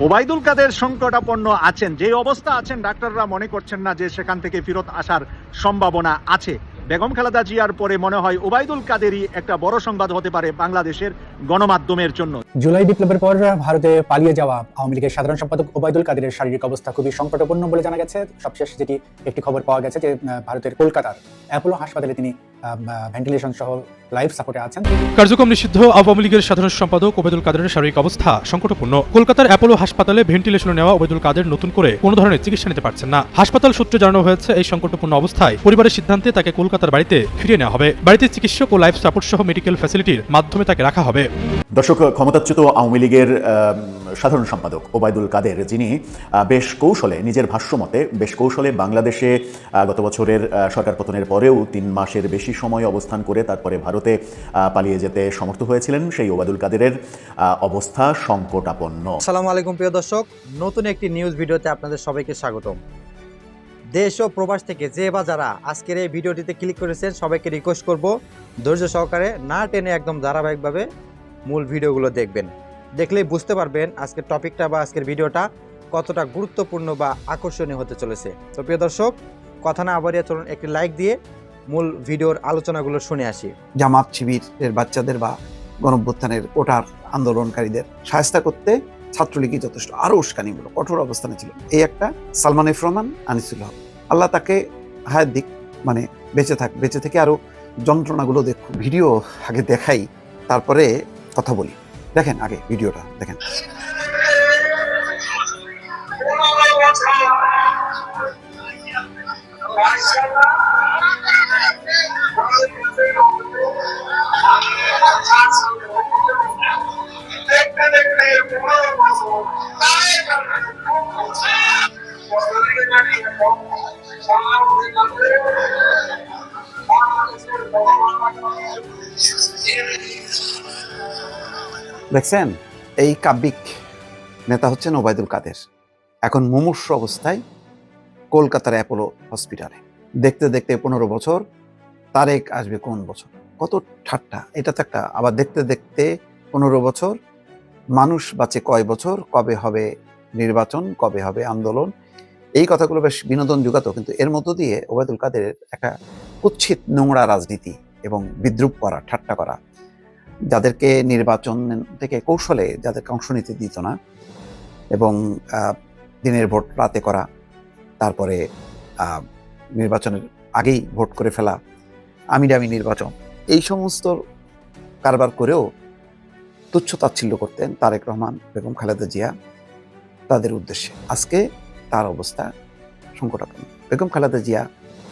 ওবায়দুল কাদের সংকটাপন্ন আছেন, যে অবস্থা আছেন ডাক্তাররা মনে করছেন না যে সেখান থেকে ফেরত আসার সম্ভাবনা আছে। বেগম খালেদা জিয়ার পরে মনে হয় ওবায়দুল কাদেরই একটা বড় সংবাদ হতে পারে বাংলাদেশের গণমাধ্যমের জন্য। জুলাই বিপ্লবের পর ভারতে পালিয়ে যাওয়া আওয়ামী লীগের সাধারণ সম্পাদক ওবায়দুল কাদেরের শারীরিক অবস্থা খুবই সংকটাপন্ন বলে জানা গেছে। সবশেষ যেটি একটি খবর পাওয়া গেছে যে ভারতের কলকাতার অ্যাপোলো হাসপাতালে তিনি ভেন্টিলেশন সহ লাইফ সাপোর্টে আছেন। কার্যক্রম নিষিদ্ধ আওয়ামী লীগের সাধারণ সম্পাদক ওবায়দুল কাদেরের শারীরিক অবস্থা সংকটপূর্ণ। কলকাতার অ্যাপোলো হাসপাতালে ভেন্টিলেশনে নেওয়া ওবায়দুল কাদের নতুন করে কোনো ধরনের চিকিৎসা নিতে পারছেন না। হাসপাতাল সূত্রে জানানো হয়েছে এই সংকটপূর্ণ অবস্থায় পরিবারের সিদ্ধান্তে তাকে কলকাতার বাড়িতে ফিরিয়ে নেওয়া হবে। বাড়িতে চিকিৎসক ও লাইফ সাপোর্ট সহ মেডিকেল ফ্যাসিলিটির মাধ্যমে তাকে রাখা হবে। দর্শক, ক্ষমতাচ্যুত আওয়ামী লীগের সাধারণ সম্পাদক ওবায়দুল কাদের, যিনি বেশ কৌশলে নিজের ভাষ্যমতে বাংলাদেশে গত বছরের সরকার পতনের পরেও 3 মাসের বেশি সময় অবস্থান করে তারপরে ভারতে পালিয়ে যেতে সমর্থ হয়েছিলেন, সেই ওবায়দুল কাদেরের অবস্থা সংকটাপন্ন। আসসালামু আলাইকুম প্রিয় দর্শক, নতুন একটি নিউজ ভিডিওতে আপনাদের সবাইকে স্বাগতম। দেশ ও প্রবাস থেকে যে বা যারা আজকের এই ভিডিওটিতে ক্লিক করেছেন সবাইকে রিকোয়েস্ট করব ধৈর্য সহকারে না টেনে একদম ধারাবাহিকভাবে মূল ভিডিওগুলো দেখবেন। দেখলেই বুঝতে পারবেন আজকের টপিকটা বা আজকের ভিডিওটা কতটা গুরুত্বপূর্ণ বা আকর্ষণীয় হতে চলেছে। তো প্রিয় দর্শক, কথা না বাড়িয়ে চলুন একটি লাইক দিয়ে মূল ভিডিওর আলোচনাগুলো শুনে আসি। জামাত শিবিরের বাচ্চাদের বা গণঅভ্যুত্থানের কোটার আন্দোলনকারীদের শায়েস্তা করতে ছাত্রলীগই যথেষ্ট, আরও উস্কানিমূলক কঠোর অবস্থানে ছিল। এই একটা সালমান এফ রহমান, আনিসুল হক, আল্লাহ তাকে হায়াত দিক, মানে বেঁচে থেকে আরও যন্ত্রণাগুলো দেখুন। ভিডিও আগে দেখাই, তারপরে কথা বলি। দেখেন, আগে ভিডিওটা দেখেন। দেখছেন, এই কাব্যিক নেতা হচ্ছেন ওবায়দুল কাদের। এখন মুমূর্ষু অবস্থায় কলকাতার অ্যাপোলো হসপিটালে। দেখতে দেখতে 15 বছর, তারেক আসবে কোন বছর? কত ঠাট্টা! এটা তো একটা। আবার দেখতে দেখতে 15 বছর, মানুষ বাঁচে কয় বছর, কবে হবে নির্বাচন, কবে হবে আন্দোলন, এই কথাগুলো বেশ বিনোদন জোগাতো। কিন্তু এর মধ্য দিয়ে ওবায়দুল কাদের একটা কুৎসিত নোংরা রাজনীতি এবং বিদ্রুপ করা, ঠাট্টা করা, যাদেরকে নির্বাচন থেকে কৌশলে যাদেরকে অংশ নিতে দিত না, এবং দিনের ভোট রাতে করা, তারপরে নির্বাচনের আগেই ভোট করে ফেলা, আমিডামি নির্বাচন, এই সমস্ত কারবার করেও তুচ্ছ তাচ্ছিল্য করতেন তারেক রহমান, বেগম খালেদা জিয়া তাদের উদ্দেশ্যে। আজকে তার অবস্থা সংকটাপন্ন। বেগম খালেদা জিয়া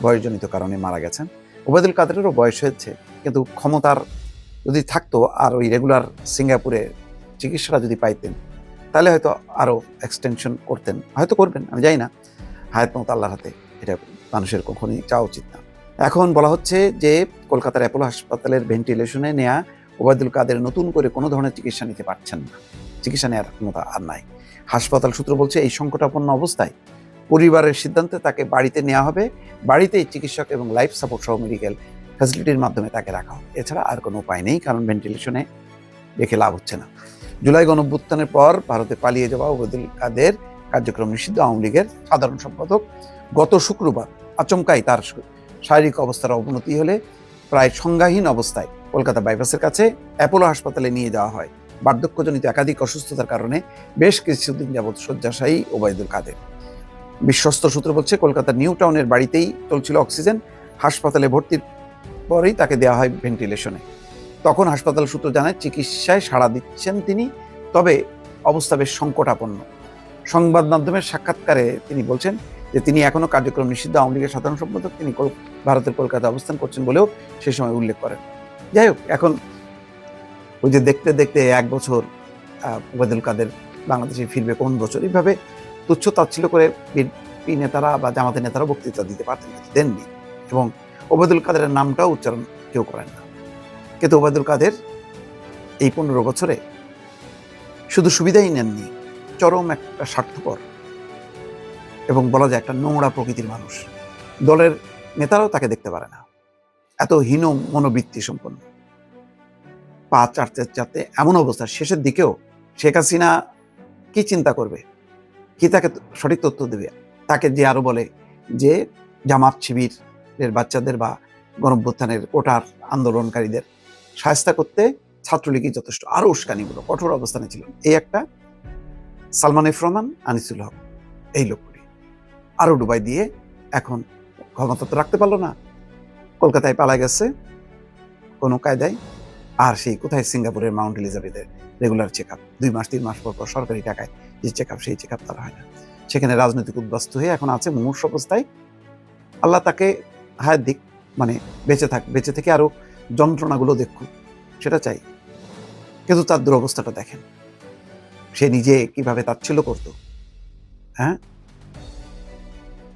বয়সজনিত কারণে মারা গেছেন। ওবায়দুল কাদেরেরও বয়স হয়েছে, কিন্তু ক্ষমতার যদি থাকতো আর ওই রেগুলার সিঙ্গাপুরে চিকিৎসাটা যদি পাইতেন, তাহলে হয়তো আরও এক্সটেনশন করতেন, হয়তো করবেন, আমি জানি না। হায়াত মত আল্লাহর হাতে, এটা মানুষের কখনই চাওয়া উচিত না। এখন বলা হচ্ছে যে কলকাতার অ্যাপোলো হাসপাতালের ভেন্টিলেশনে নেওয়া ওবায়দুল কাদের নতুন করে কোনো ধরনের চিকিৎসা নিতে পারছেন না, চিকিৎসা নেওয়ার ক্ষমতা আর নাই। হাসপাতাল সূত্র বলছে এই সংকটাপন্ন অবস্থায় পরিবারের সিদ্ধান্তে তাকে বাড়িতে নেওয়া হবে, বাড়িতেই চিকিৎসক এবং লাইফ সাপোর্ট সহ মেডিকেল ফ্যাসিলিটির মাধ্যমে তাকে রাখা হবে। এছাড়া আর কোনো উপায় নেই, কারণ ভেন্টিলেশনে রেখে লাভ হচ্ছে না। জুলাই গণঅভ্যুত্থানের পর ভারতে পালিয়ে যাওয়া ওবায়দুল কাদের কার্যক্রম নিষিদ্ধ আওয়ামী লীগের সাধারণ সম্পাদক গত শুক্রবার আচমকাই তার শারীরিক অবস্থার অবনতি হলে প্রায় সংজ্ঞাহীন অবস্থায় কলকাতা বাইপাসের কাছে অ্যাপোলো হাসপাতালে নিয়ে যাওয়া হয়। বার্ধক্যজনিত একাধিক অসুস্থতার কারণে বেশ কিছুদিন যাবৎ শয্যাশায়ী ওবায়দুল কাদের। বিশ্বস্ত সূত্র বলছে কলকাতার নিউ টাউনের বাড়িতেই চলছিল অক্সিজেন। হাসপাতালে ভর্তির পরেই তাকে দেওয়া হয় ভেন্টিলেশনে। তখন হাসপাতাল সূত্র জানায় চিকিৎসায় সাড়া দিচ্ছেন তিনি, তবে অবস্থা বেশ সংকটাপন্ন। সংবাদ মাধ্যমের সাক্ষাৎকারে তিনি বলছেন যে তিনি এখনো কার্যক্রম নিষিদ্ধ আওয়ামী লীগের সাধারণ সম্পাদক, তিনি ভারতের কলকাতা অবস্থান করছেন বলেও সেই সময় উল্লেখ করেন। যাই হোক, এখন ওই যে দেখতে দেখতে 1 বছর, ওবায়দুল কাদের বাংলাদেশে ফিরবে কোন বছর, এইভাবে তুচ্ছ তাচ্ছিল্য করে বিএনপি নেতারা বা জামাতের নেতারা বক্তৃতা দিতে পারতেন, দেননি। এবং ওবায়দুল কাদেরের নামটাও উচ্চারণ কেউ করেন না। কিন্তু ওবায়দুল কাদের এই 15 বছরে শুধু সুবিধাই নেননি, চরম একটা স্বার্থপর এবং বলা যায় একটা নোংরা প্রকৃতির মানুষ। দলের নেতারাও তাকে দেখতে পারে না, এত হীন মনোবৃত্তি সম্পন্ন। পা চাটতে চাটতে এমন অবস্থা, শেষের দিকেও শেখ হাসিনা কি চিন্তা করবে, কি তাকে সঠিক তথ্য দেবে? তাকে যে আরো বলে যে জামাত শিবিরের বাচ্চাদের বা গণঅভ্যুত্থানের কোটার আন্দোলনকারীদের শায়েস্তা করতে ছাত্রলীগই যথেষ্ট, আরো উস্কানিগুলো কঠোর অবস্থানে ছিলেন। এই একটা সালমান এফ রহমান, আনিসুল হক, এই লোকগুলি আরো ডুবাই দিয়ে এখন ক্ষমতা তো রাখতে পারলো না, কলকাতায় পালা গেছে কোনো কায়দায়। আর সেই কোথায় সিঙ্গাপুরের মাউন্ট এলিজাবেথের রেগুলার চেক আপ 2 মাস 3 মাস পর পর সরকারি টাকায় যে চেক আপ, সেই চেক আপ তারা হয় না। সেখানে রাজনৈতিক উদ্বাস্তু হয়ে এখন আছে মুমূর্ষ অবস্থায়। আল্লাহ তাকে হায়াত দিক, মানে বেঁচে থাক, বেঁচে থেকে আরো যন্ত্রণাগুলো দেখুক, সেটা চাই। কিন্তু তার দুরবস্থাটা দেখেন, সে নিজে কিভাবে তাচ্ছিল্য করতো। হ্যাঁ,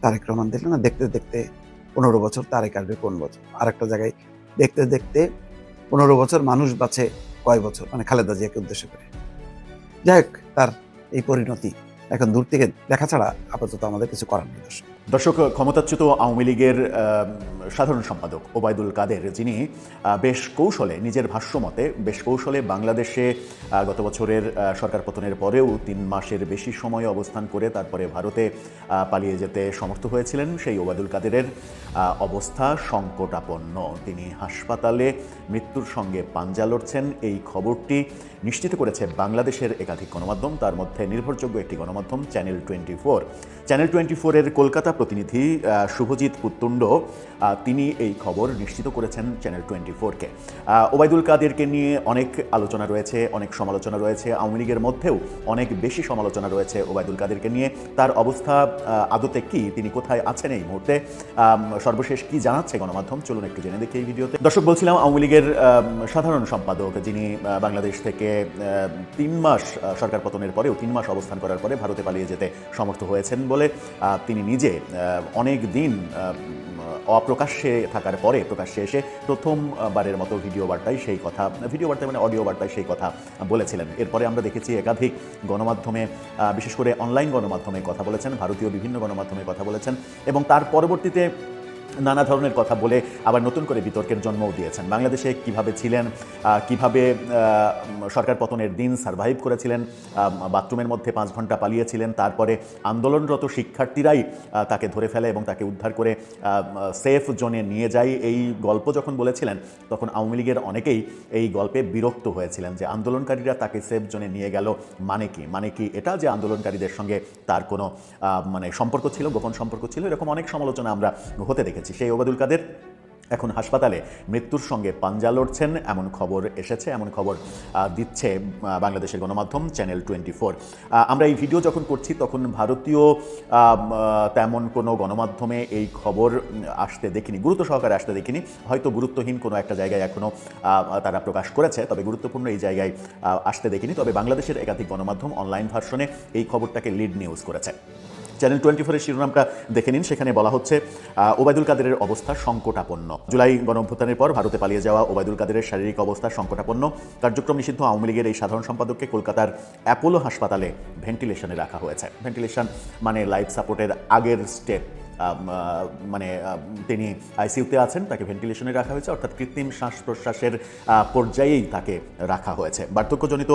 তারেক রহমান দেখলেন না, দেখতে দেখতে 15 বছর, তারেক আসবে কোন বছর? আর একটা জায়গায় দেখতে দেখতে 15 বছর, মানুষ বাঁচে কয় বছর, মানে খালেদা জিয়াকে উদ্দেশ্য করে। যাই হোক, তার এই পরিণতি এখন দূর থেকে দেখা ছাড়া আপাতত আমাদের কিছু করার নেই। দর্শক, ক্ষমতাচ্যুত আওয়ামী লীগের সাধারণ সম্পাদক ওবায়দুল কাদের, যিনি বেশ কৌশলে, নিজের ভাষ্যমতে বেশ কৌশলে বাংলাদেশে গত বছরের সরকার পতনের পরেও 3 মাসের বেশি সময় অবস্থান করে তারপরে ভারতে পালিয়ে যেতে সমর্থ হয়েছিলেন, সেই ওবায়দুল কাদেরের অবস্থা সংকটাপন্ন। তিনি হাসপাতালে মৃত্যুর সঙ্গে পাঞ্জা লড়ছেন। এই খবরটি নিশ্চিত করেছে বাংলাদেশের একাধিক গণমাধ্যম, তার মধ্যে নির্ভরযোগ্য একটি গণমাধ্যম চ্যানেল 24। চ্যানেল 24-এর কলকাতা প্রতিনিধি শুভজিৎ পুত্তুণ্ড, তিনি এই খবর নিশ্চিত করেছেন চ্যানেল 24-কে। ওবায়দুল কাদেরকে নিয়ে অনেক আলোচনা রয়েছে, অনেক সমালোচনা রয়েছে, আওয়ামী লীগের মধ্যেও অনেক বেশি সমালোচনা রয়েছে ওবায়দুল কাদেরকে নিয়ে। তার অবস্থা আদতে কি, তিনি কোথায় আছেন এই মুহূর্তে, সর্বশেষ কি জানাচ্ছে গণমাধ্যম, চলুন একটু জেনে দেখি এই ভিডিওতে। দর্শক, বলছিলাম আওয়ামী লীগের সাধারণ সম্পাদক, যিনি বাংলাদেশ থেকে 3 মাস সরকার পতনের পরেও 3 মাস অবস্থান করার পরে ভারতে পালিয়ে যেতে সমর্থ হয়েছেন বলে তিনি নিজে অনেক দিন অপ্রকাশ্যে থাকার পরে প্রকাশ্যে এসে প্রথমবারের মতো ভিডিও বার্তায় মানে অডিও বার্তায় সেই কথা বলেছিলেন। এরপরে আমরা দেখেছি একাধিক গণমাধ্যমে, বিশেষ করে অনলাইন গণমাধ্যমে কথা বলেছেন, ভারতীয় বিভিন্ন গণমাধ্যমে কথা বলেছেন, এবং তার পরবর্তীতে নানা ধরনের কথা বলে আবার নতুন করে বিতর্কের জন্মও দিয়েছেন। বাংলাদেশে কিভাবে ছিলেন, কিভাবে সরকার পতনের দিন সারভাইভ করেছিলেন, বাথরুমের মধ্যে 5 ঘন্টা পালিয়েছিলেন, তারপরে আন্দোলনরত শিক্ষার্থীরাই তাকে ধরে ফেলে এবং তাকে উদ্ধার করে সেফ জোনে নিয়ে যায়। এই গল্প যখন বলেছিলেন তখন আওয়ামী লীগের অনেকেই এই গল্পে বিরক্ত হয়েছিলেন যে আন্দোলনকারীরা তাকে সেফ জোনে নিয়ে গেল মানে কি এটা যে আন্দোলনকারীদের সঙ্গে তার কোনো মানে সম্পর্ক ছিল, গোপন সম্পর্ক ছিল, এরকম অনেক সমালোচনা আমরা হতে দেখেছি। সেই ওবায়দুল কাদের এখন হাসপাতালে মৃত্যুর সঙ্গে পাঞ্জা লড়ছেন, এমন খবর এসেছে, এমন খবর দিচ্ছে বাংলাদেশের গণমাধ্যম চ্যানেল 24। আমরা এই ভিডিও যখন করছি তখন ভারতীয় তেমন কোনো গণমাধ্যমে এই খবর আসতে দেখিনি, গুরুত্ব সহকারে আসতে দেখিনি। হয়তো গুরুত্বহীন কোনো একটা জায়গায় এখনও তারা প্রকাশ করেছে, তবে গুরুত্বপূর্ণ এই জায়গায় আসতে দেখিনি। তবে বাংলাদেশের একাধিক গণমাধ্যম অনলাইন ভার্সনে এই খবরটাকে লিড নিউজ করেছে। চ্যানেল 24-এর শিরোনামটা দেখে নিন, সেখানে বলা হচ্ছে ওবায়দুল কাদেরের অবস্থা সংকটাপন্ন। জুলাই গণঅভ্যুত্থানের পর ভারতে পালিয়ে যাওয়া ওবায়দুল কাদেরের শারীরিক অবস্থা সংকটাপন্ন। কার্যক্রম নিষিদ্ধ আওয়ামী লীগের এই সাধারণ সম্পাদককে কলকাতার অ্যাপোলো হাসপাতালে ভেন্টিলেশনে রাখা হয়েছে। ভেন্টিলেশন মানে লাইফ সাপোর্টের আগের স্টেপ, মানে তিনি আইসিইউতে আছেন, তাকে ভেন্টিলেশনে রাখা হয়েছে, অর্থাৎ কৃত্রিম শ্বাস প্রশ্বাসের পর্যায়েই তাকে রাখা হয়েছে। বার্ধক্যজনিত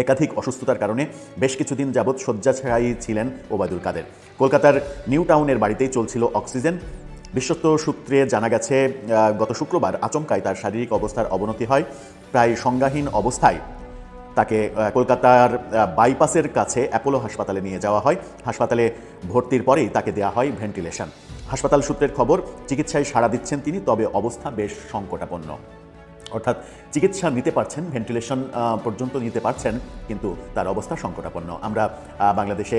একাধিক অসুস্থতার কারণে বেশ কিছুদিন যাবৎ শয্যাশায়ী ছিলেন ওবায়দুল কাদের। কলকাতার নিউ টাউনের বাড়িতেই চলছিল অক্সিজেন। বিশ্বস্ত সূত্রে জানা গেছে গত শুক্রবার আচমকায় তার শারীরিক অবস্থার অবনতি হয়। প্রায় সংজ্ঞাহীন অবস্থায় তাকে কলকাতার বাইপাসের কাছে অ্যাপোলো হাসপাতালে নিয়ে যাওয়া হয়। হাসপাতালে ভর্তির পরেই তাকে দেওয়া হয় ভেন্টিলেশন। হাসপাতাল সূত্রের খবর, চিকিৎসায় সাড়া দিচ্ছেন তিনি, তবে অবস্থা বেশ সংকটাপন্ন। অর্থাৎ চিকিৎসা নিতে পারছেন, ভেন্টিলেশন পর্যন্ত নিতে পারছেন, কিন্তু তার অবস্থা সংকটাপন্ন। আমরা বাংলাদেশে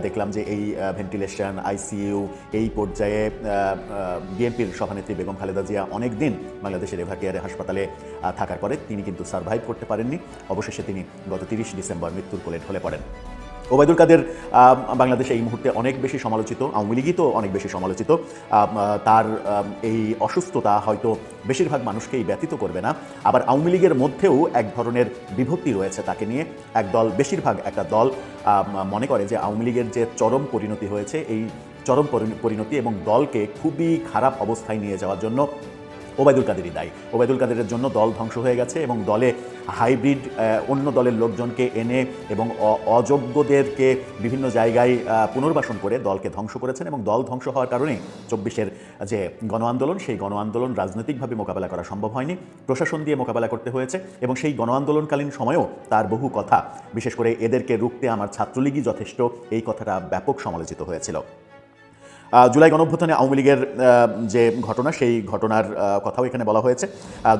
দেখলাম যে এই ভেন্টিলেশন, আইসিইউ, এই পর্যায়ে বিএনপির সভানেত্রী বেগম খালেদা জিয়া অনেক দিন বাংলাদেশের এভারকেয়ারে হাসপাতালে থাকার পরে তিনি কিন্তু সারভাইভ করতে পারেননি। অবশেষে তিনি গত 30 ডিসেম্বর মৃত্যুর কোলে ঢলে পড়েন। ওবায়দুল কাদের বাংলাদেশে এই মুহূর্তে অনেক বেশি সমালোচিত, আওয়ামী লীগই তো অনেক বেশি সমালোচিত। তার এই অসুস্থতা হয়তো বেশিরভাগ মানুষকেই ব্যতীত করবে না। আবার আওয়ামী লীগের মধ্যেও এক ধরনের বিভক্তি রয়েছে তাকে নিয়ে। বেশিরভাগ একটা দল মনে করে যে আওয়ামী লীগের যে চরম পরিণতি হয়েছে, এই চরম পরিণতি এবং দলকে খুবই খারাপ অবস্থায় নিয়ে যাওয়ার জন্য ওবায়দুল কাদেরই দায়ী। ওবায়দুল কাদেরের জন্য দল ধ্বংস হয়ে গেছে এবং দলে হাইব্রিড অন্য দলের লোকজনকে এনে এবং অযোগ্যদেরকে বিভিন্ন জায়গায় পুনর্বাসন করে দলকে ধ্বংস করেছেন এবং দল ধ্বংস হওয়ার কারণেই 24-এর যে গণ আন্দোলন, সেই গণ আন্দোলন রাজনৈতিকভাবে মোকাবেলা করা সম্ভব হয়নি, প্রশাসন দিয়ে মোকাবেলা করতে হয়েছে এবং সেই গণ আন্দোলনকালীন সময়েও তার বহু কথা, বিশেষ করে এদেরকে রুখতে আমার ছাত্রলীগই যথেষ্ট, এই কথাটা ব্যাপক সমালোচিত হয়েছিল। জুলাই গণঅভ্যুত্থানে আওয়ামী লীগের যে ঘটনা, সেই ঘটনার কথাও এখানে বলা হয়েছে।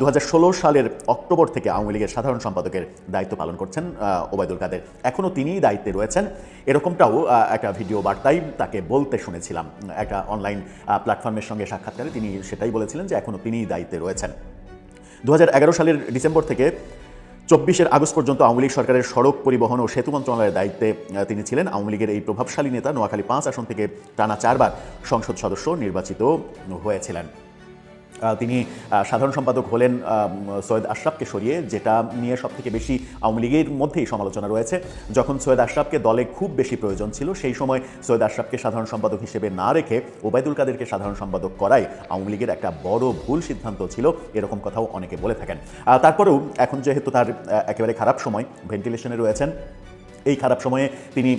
2016 সালের অক্টোবর থেকে আওয়ামী লীগের সাধারণ সম্পাদকের দায়িত্ব পালন করছেন ওবায়দুল কাদের। এখনও তিনিই দায়িত্বে রয়েছেন, এরকমটাও একটা ভিডিও বার্তায় তাকে বলতে শুনেছিলাম। একটা অনলাইন প্ল্যাটফর্মের সঙ্গে সাক্ষাৎকারে তিনি সেটাই বলেছিলেন যে এখনও তিনিই দায়িত্বে রয়েছেন। 2011 সালের ডিসেম্বর থেকে 24 আগস্ট পর্যন্ত আওয়ামী লীগ সরকারের সড়ক পরিবহন ও সেতু মন্ত্রণালয়ের দায়িত্বে তিনি ছিলেন। আওয়ামী লীগের এই প্রভাবশালী নেতা নোয়াখালী 5 আসন থেকে টানা 4 বার সংসদ সদস্য নির্বাচিত হয়েছিলেন। তিনি সাধারণ সম্পাদক হলেন সৈয়দ আশরাফকে সরিয়ে, যেটা নিয়ে সবথেকে বেশি আওয়ামী লীগের মধ্যেই সমালোচনা রয়েছে। যখন সৈয়দ আশরাফকে দলে খুব বেশি প্রয়োজন ছিল, সেই সময় সৈয়দ আশরাফকে সাধারণ সম্পাদক হিসেবে না রেখে ওবায়দুল কাদেরকে সাধারণ সম্পাদক করায় আওয়ামী লীগের একটা বড় ভুল সিদ্ধান্ত ছিল, এরকম কথাও অনেকে বলে থাকেন। তারপরেও এখন যেহেতু তার একেবারে খারাপ সময়, ভেন্টিলেশনে রয়েছেন, এই খারাপ সময়ে তিনি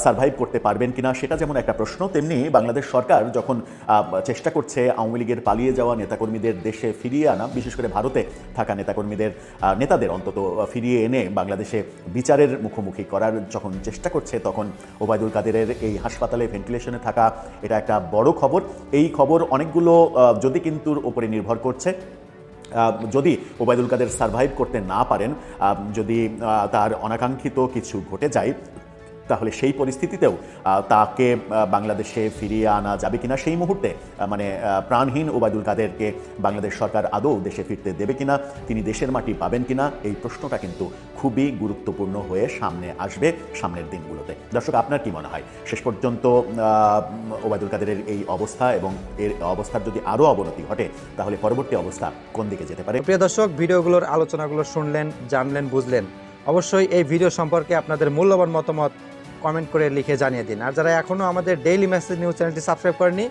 সারভাইভ করতে পারবেন কিনা সেটা যেমন একটা প্রশ্ন, তেমনি বাংলাদেশ সরকার যখন চেষ্টা করছে আওয়ামী লীগের পালিয়ে যাওয়া নেতাকর্মীদের দেশে ফিরিয়ে আনা, বিশেষ করে ভারতে থাকা নেতাদের অন্তত ফিরিয়ে এনে বাংলাদেশে বিচারের মুখোমুখি করার যখন চেষ্টা করছে, তখন ওবায়দুল কাদেরের এই হাসপাতালে ভেন্টিলেশনে থাকা এটা একটা বড় খবর। এই খবর অনেকগুলো যদি কিন্তুর উপরে নির্ভর করছে। যদি ওবায়দুল কাদের সারভাইভ করতে না পারেন, যদি তার অনাকাঙ্ক্ষিত কিছু ঘটে যায়, তাহলে সেই পরিস্থিতিতেও তাকে বাংলাদেশে ফিরিয়ে আনা যাবে কিনা, সেই মুহূর্তে মানে প্রাণহীন ওবায়দুল কাদেরকে বাংলাদেশ সরকার আদৌ দেশে ফিরতে দেবে কিনা, তিনি দেশের মাটি পাবেন কিনা, এই প্রশ্নটা কিন্তু খুবই গুরুত্বপূর্ণ হয়ে সামনে আসবে সামনের দিনগুলোতে। দর্শক, আপনার কি মনে হয় শেষ পর্যন্ত ওবায়দুল কাদেরের এই অবস্থা এবং এর অবস্থার যদি আরও অবনতি ঘটে, তাহলে পরবর্তী অবস্থা কোন দিকে যেতে পারে? প্রিয় দর্শক, ভিডিওগুলোর আলোচনাগুলো শুনলেন, জানলেন, বুঝলেন। অবশ্যই এই ভিডিও সম্পর্কে আপনাদের মূল্যবান মতামত কমেন্ট করে লিখে জানিয়ে দিন। আর যারা এখনও আমাদের ডেইলি মেসেজ নিউজ চ্যানেলটি সাবস্ক্রাইব করেনি,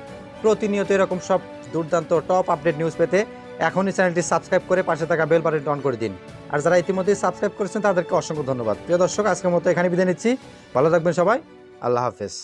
প্রতিনিয়ত এরকম সব দুর্দান্ত টপ আপডেট নিউজ পেতে এখনই চ্যানেলটি সাবস্ক্রাইব করে পাশে থাকা বেল বাটনটি অন করে দিন। আর যারা ইতিমধ্যেই সাবস্ক্রাইব করেছেন তাদেরকে অসংখ্য ধন্যবাদ। প্রিয় দর্শক, আজকের মতো এখানে বিদায় নিচ্ছি। ভালো থাকবেন সবাই। আল্লাহ হাফেজ।